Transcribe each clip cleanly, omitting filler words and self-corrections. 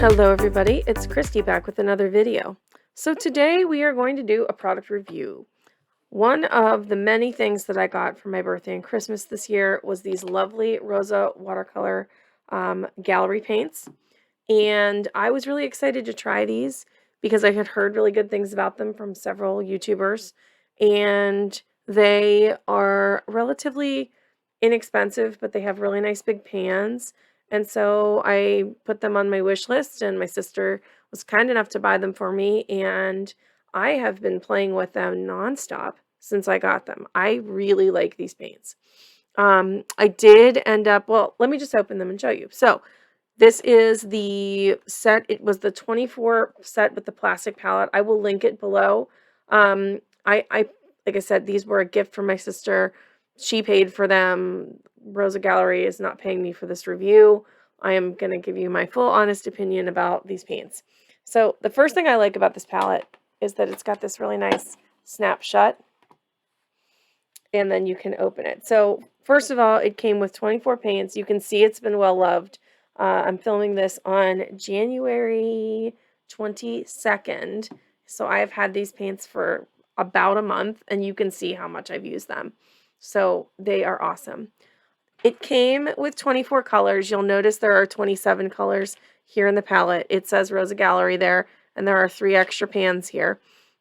Hello everybody, it's Christy back with another video. So today we are going to do a product review. One of the many things that I got for my birthday and Christmas this year was these lovely Rosa Watercolor gallery paints. And I was really excited to try these because I had heard really good things about them from several YouTubers. And they are relatively inexpensive, but they have really nice big pans. And so I put them on my wish list, and my sister was kind enough to buy them for me. And I have been playing with them nonstop since I got them. I really like these paints. I did end up, well, let me just open them and show you. So this is the set. It was the 24 set with the plastic palette. I will link it below. I like I said, these were a gift from my sister. She paid for them. Rosa Gallery is not paying me for this review. I am going to give you my full honest opinion about these paints. So the first thing I like about this palette is that it's got this really nice snap shut, and then you can open it. So first of all, it came with 24 paints. You can see it's been well loved. I'm filming this on January 22nd. So I've had these paints for about a month, and you can see how much I've used them. So they are awesome. It came with 24 colors. You'll notice there are 27 colors here in the palette. It says Rosa Gallery there, and there are 3 extra pans here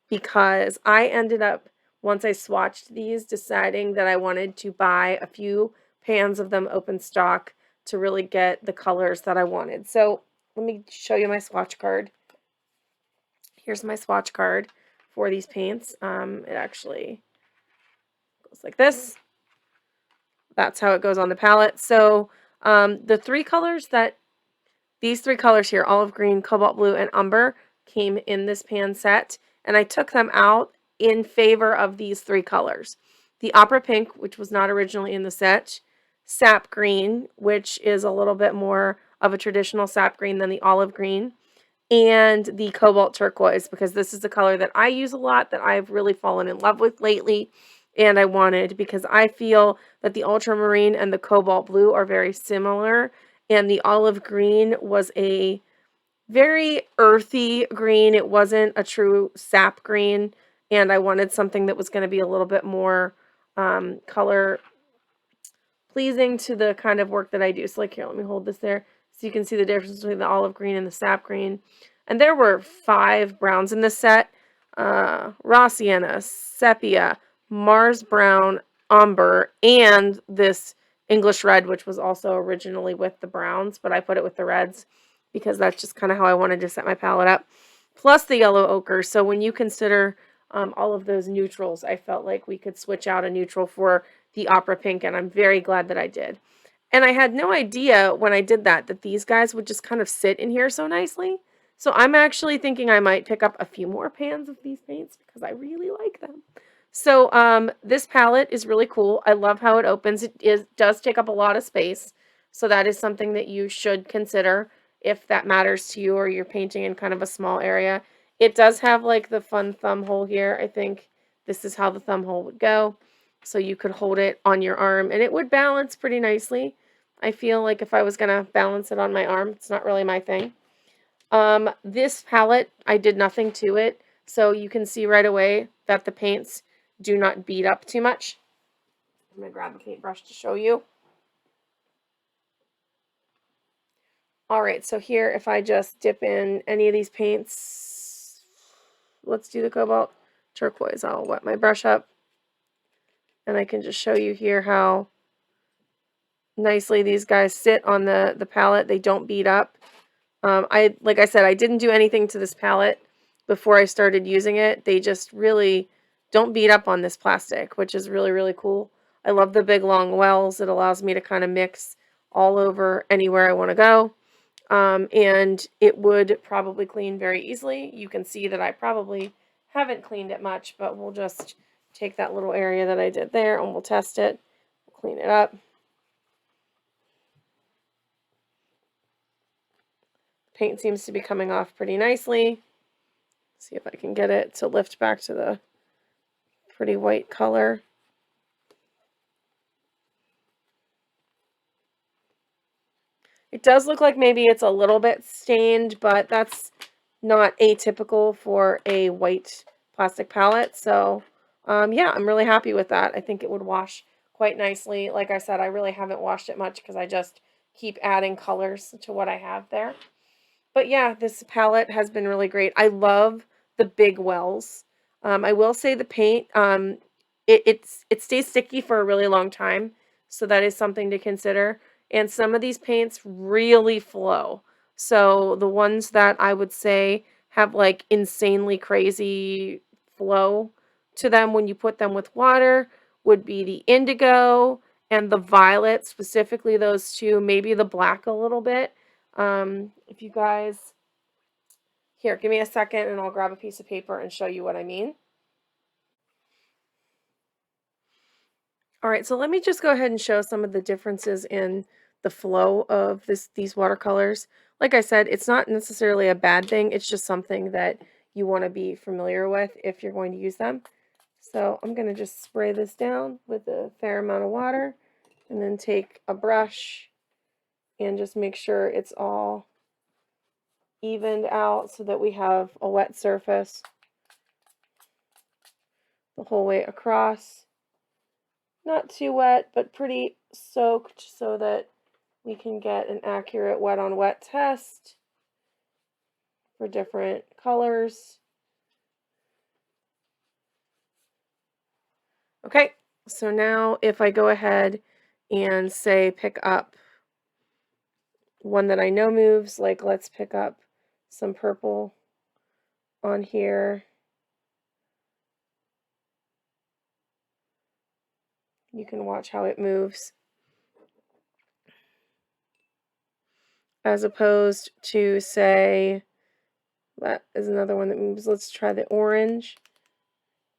because I ended up, once I swatched these, deciding that I wanted to buy a few pans of them open stock to really get the colors that I wanted. So let me show you my swatch card. Here's my swatch card for these paints. It actually goes like this. That's how it goes on the palette. So the 3 colors these 3 colors here, olive green, cobalt blue, and umber, came in this pan set, and I took them out in favor of these 3 colors. The opera pink, which was not originally in the set, sap green, which is a little bit more of a traditional sap green than the olive green, and the cobalt turquoise, because this is the color that I use a lot, that I've really fallen in love with lately, and I wanted, because I feel that the ultramarine and the cobalt blue are very similar, and the olive green was a very earthy green. It wasn't a true sap green, and I wanted something that was going to be a little bit more color pleasing to the kind of work that I do. So like here, let me hold this there so you can see the difference between the olive green and the sap green. And there were 5 browns in this set. Raw sienna, sepia, Mars brown, umber, and this English red, which was also originally with the browns, but I put it with the reds because that's just kind of how I wanted to set my palette up. Plus the yellow ochre. So when you consider all of those neutrals, I felt like we could switch out a neutral for the opera pink, and I'm very glad that I did. And I had no idea when I did that these guys would just kind of sit in here so nicely. So I'm actually thinking I might pick up a few more pans of these paints because I really like them. So this palette is really cool. I love how it opens. It does take up a lot of space. So that is something that you should consider if that matters to you or you're painting in kind of a small area. It does have like the fun thumb hole here. I think this is how the thumb hole would go. So you could hold it on your arm and it would balance pretty nicely. I feel like if I was going to balance it on my arm, it's not really my thing. This palette, I did nothing to it. So you can see right away that the paints do not beat up too much. I'm going to grab a paintbrush to show you. Alright, so here if I just dip in any of these paints, let's do the cobalt turquoise. I'll wet my brush up. And I can just show you here how nicely these guys sit on the palette. They don't beat up. Like I said, I didn't do anything to this palette before I started using it. They just really don't beat up on this plastic, which is really, really cool. I love the big long wells. It allows me to kind of mix all over anywhere I want to go. And it would probably clean very easily. You can see that I probably haven't cleaned it much, but we'll just take that little area that I did there and we'll test it. We'll clean it up. Paint seems to be coming off pretty nicely. See if I can get it to lift back to the pretty white color. It does look like maybe it's a little bit stained, but that's not atypical for a white plastic palette. So, yeah, I'm really happy with that. I think it would wash quite nicely. Like I said, I really haven't washed it much because I just keep adding colors to what I have there. But yeah, this palette has been really great. I love the big wells. I will say the paint, it stays sticky for a really long time, so that is something to consider. And some of these paints really flow. So the ones that I would say have like insanely crazy flow to them when you put them with water would be the indigo and the violet, specifically those two, maybe the black a little bit. If you guys, here, give me a second and I'll grab a piece of paper and show you what I mean. All right, so let me just go ahead and show some of the differences in the flow of these watercolors. Like I said, it's not necessarily a bad thing. It's just something that you want to be familiar with if you're going to use them. So I'm going to just spray this down with a fair amount of water and then take a brush and just make sure it's all evened out so that we have a wet surface the whole way across. Not too wet, but pretty soaked so that we can get an accurate wet on wet test for different colors. Okay, so now if I go ahead and say pick up one that I know moves, like let's pick up some purple on here. You can watch how it moves. As opposed to, say, that is another one that moves. Let's try the orange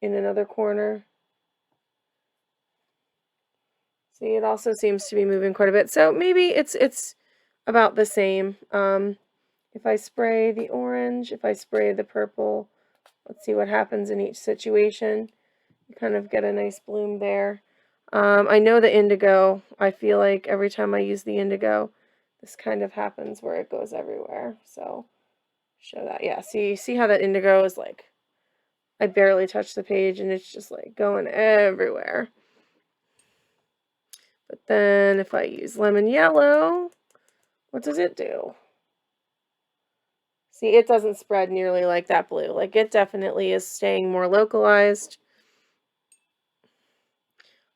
in another corner. See, it also seems to be moving quite a bit. So maybe it's about the same. If I spray the orange, if I spray the purple, let's see what happens in each situation. You kind of get a nice bloom there. I know the indigo. I feel like every time I use the indigo, this kind of happens where it goes everywhere. So show that. Yeah, see how that indigo is like, I barely touch the page and it's just like going everywhere. But then if I use lemon yellow, what does it do? See, it doesn't spread nearly like that blue. Like, it definitely is staying more localized.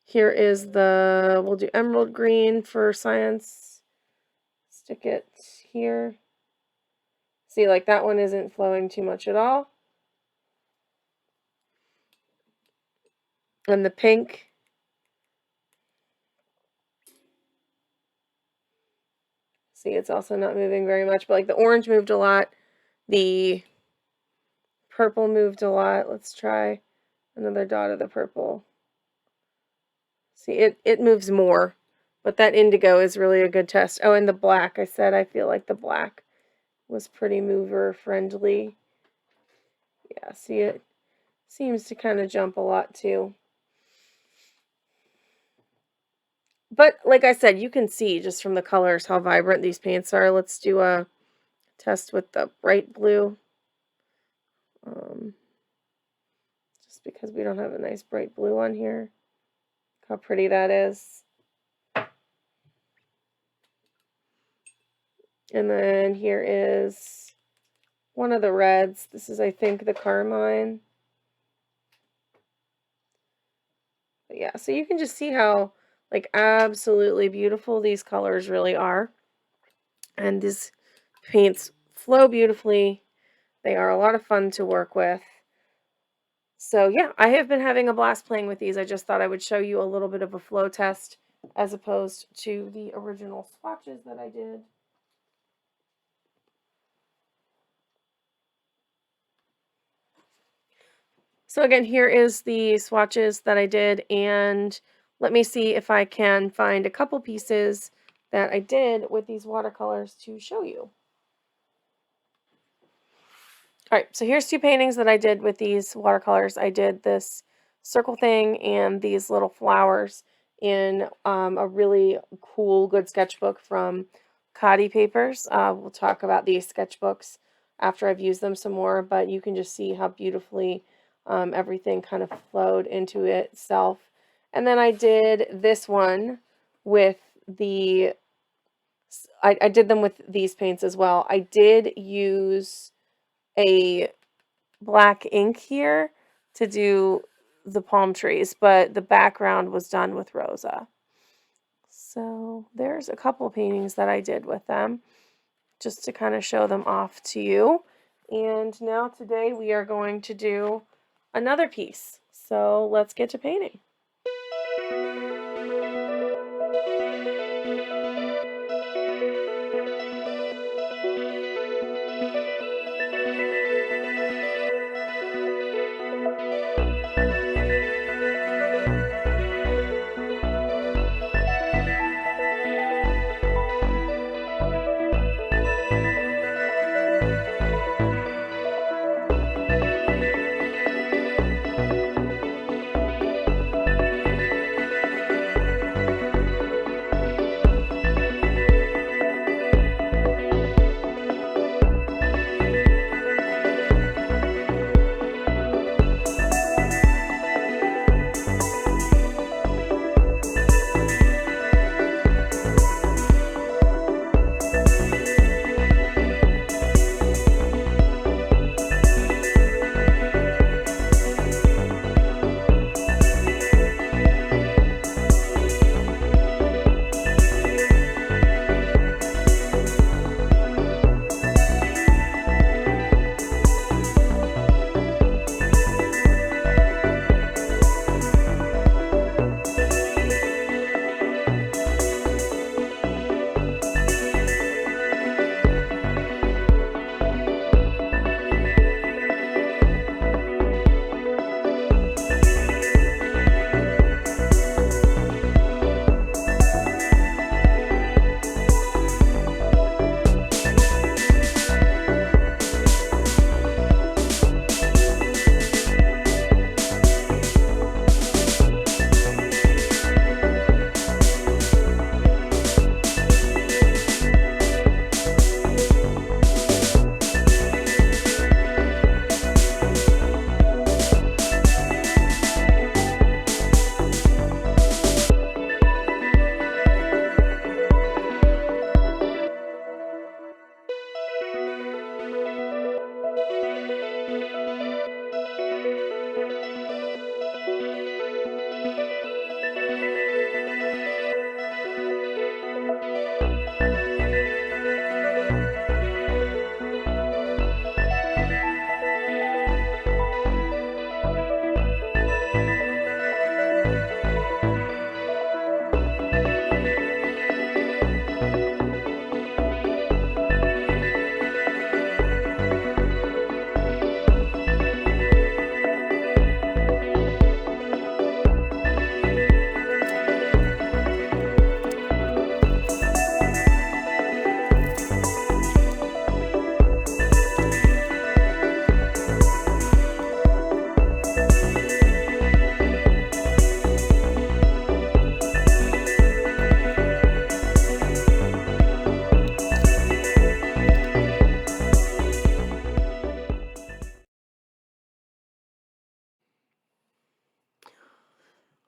Here is we'll do emerald green for science. Stick it here. See, like that one isn't flowing too much at all. And the pink. See, it's also not moving very much, but like the orange moved a lot. The purple moved a lot. Let's try another dot of the purple. See, it moves more, but that indigo is really a good test. Oh, and the black, I said I feel like the black was pretty mover friendly. Yeah, see, it seems to kind of jump a lot too. But like I said, you can see just from the colors how vibrant these paints are. Let's do a test with the bright blue. Just because we don't have a nice bright blue on here. Look how pretty that is. And then here is one of the reds. This is, I think, the carmine. But yeah, so you can just see how, like, absolutely beautiful these colors really are. And these paints flow beautifully. They are a lot of fun to work with. So yeah, I have been having a blast playing with these. I just thought I would show you a little bit of a flow test as opposed to the original swatches that I did. So again, here is the swatches that I did, and let me see if I can find a couple pieces that I did with these watercolors to show you. All right, so here's two paintings that I did with these watercolors. I did this circle thing and these little flowers in a really cool, good sketchbook from a Cotty papers. We'll talk about these sketchbooks after I've used them some more, but you can just see how beautifully everything kind of flowed into itself. And then I did this one with the, I did them with these paints as well. I did use a black ink here to do the palm trees, but the background was done with Rosa. So there's a couple paintings that I did with them, just to kind of show them off to you. And now today we are going to do another piece. So let's get to painting.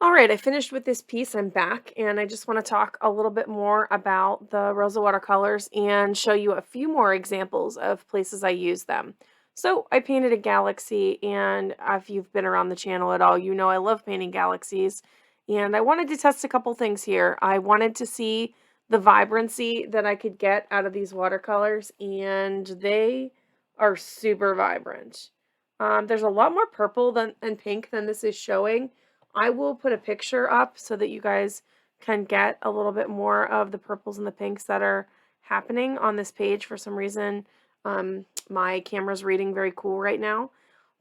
All right, I finished with this piece. I'm back, and I just want to talk a little bit more about the Rosa watercolors and show you a few more examples of places I use them. So I painted a galaxy, and if you've been around the channel at all, you know I love painting galaxies. And I wanted to test a couple things here. I wanted to see the vibrancy that I could get out of these watercolors, and they are super vibrant. There's a lot more purple and pink than this is showing. I will put a picture up so that you guys can get a little bit more of the purples and the pinks that are happening on this page. For some reason, my camera's reading very cool right now,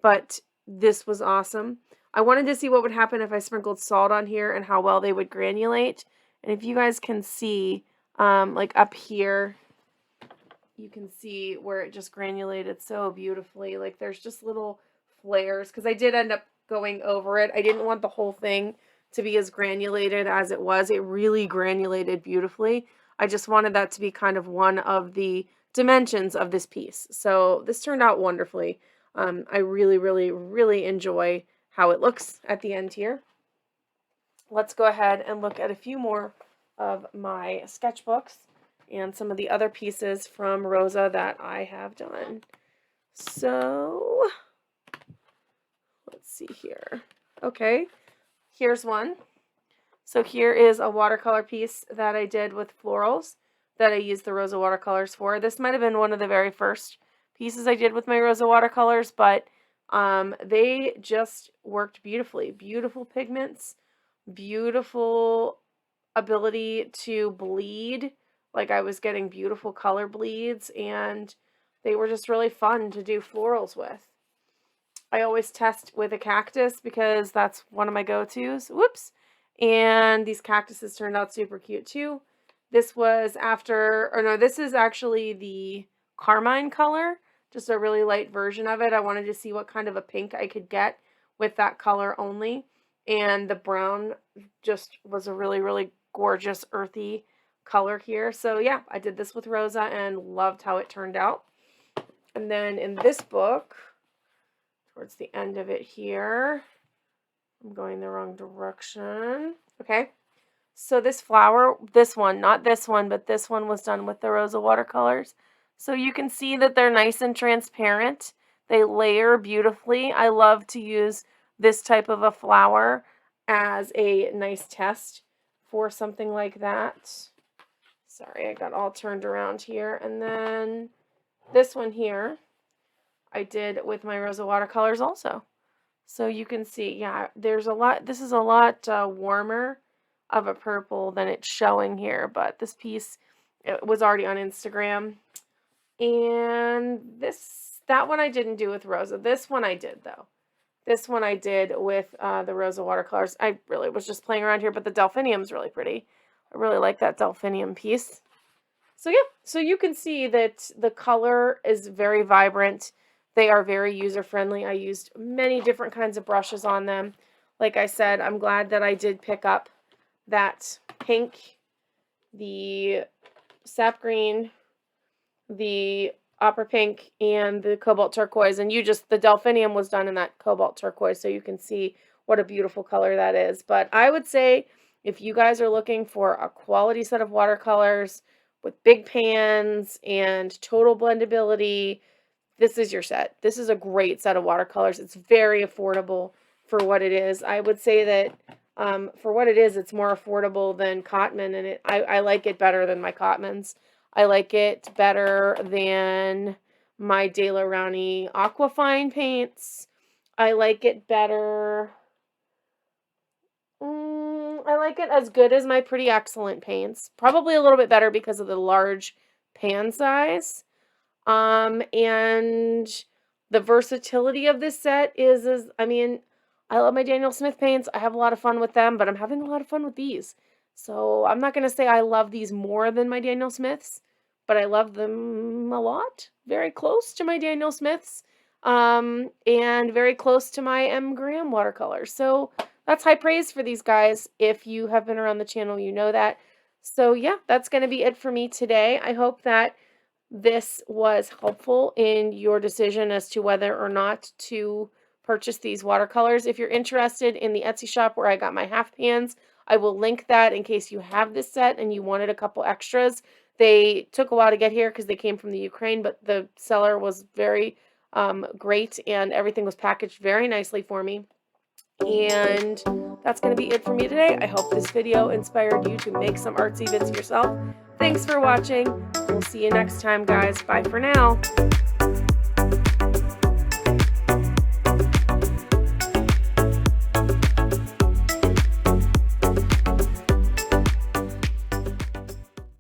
but this was awesome. I wanted to see what would happen if I sprinkled salt on here and how well they would granulate. And if you guys can see, like up here, you can see where it just granulated so beautifully. Like there's just little flares, because I did end up going over it. I didn't want the whole thing to be as granulated as it was. It really granulated beautifully. I just wanted that to be kind of one of the dimensions of this piece. So this turned out wonderfully. I really, really, really enjoy how it looks at the end here. Let's go ahead and look at a few more of my sketchbooks and some of the other pieces from Rosa that I have done. So let's see here. Okay, here's one. So here is a watercolor piece that I did with florals that I used the Rosa watercolors for. This might have been one of the very first pieces I did with my Rosa watercolors, but they just worked beautifully. Beautiful pigments, beautiful ability to bleed. Like I was getting beautiful color bleeds, and they were just really fun to do florals with. I always test with a cactus because that's one of my go-tos. Whoops. And these cactuses turned out super cute too. This was after, or no, this is actually the carmine color, just a really light version of it. I wanted to see what kind of a pink I could get with that color only. And the brown just was a really, really gorgeous earthy color here. So yeah, I did this with Rosa and loved how it turned out. And then in this book, towards the end of it here, I'm going the wrong direction. Okay, so this flower, this one, not this one, but this one was done with the Rosa watercolors. So you can see that they're nice and transparent. They layer beautifully. I love to use this type of a flower as a nice test for something like that. Sorry, I got all turned around here. And then this one here, I did with my Rosa watercolors also. So you can see, yeah, there's a lot, this is a lot warmer of a purple than it's showing here, but this piece, it was already on Instagram. And that one I didn't do with Rosa. This one I did though. This one I did with the Rosa watercolors. I really was just playing around here, but the delphinium's really pretty. I really like that delphinium piece. So yeah, so you can see that the color is very vibrant. They are very user-friendly. I used many different kinds of brushes on them. Like I said, I'm glad that I did pick up that pink, the sap green, the opera pink, and the cobalt turquoise. And the delphinium was done in that cobalt turquoise, so you can see what a beautiful color that is. But I would say if you guys are looking for a quality set of watercolors with big pans and total blendability, this is your set. This is a great set of watercolors. It's very affordable for what it is. I would say that for what it is, it's more affordable than Cotman, and I like it better than my Cotmans. I like it better than my De La Rowney Aquafine paints. I like it better. I like it as good as my Pretty Excellent paints. Probably a little bit better because of the large pan size. And the versatility of this set I mean, I love my Daniel Smith paints. I have a lot of fun with them, but I'm having a lot of fun with these. So I'm not going to say I love these more than my Daniel Smiths, but I love them a lot. Very close to my Daniel Smiths, and very close to my M. Graham watercolors. So that's high praise for these guys. If you have been around the channel, you know that. So yeah, that's going to be it for me today. I hope that this was helpful in your decision as to whether or not to purchase these watercolors. If you're interested in the Etsy shop where I got my half pans, I will link that in case you have this set and you wanted a couple extras. They took a while to get here because they came from the Ukraine, but the seller was very great, and everything was packaged very nicely for me. And that's going to be it for me today. I hope this video inspired you to make some artsy bits yourself. Thanks for watching. We'll see you next time, guys. Bye for now.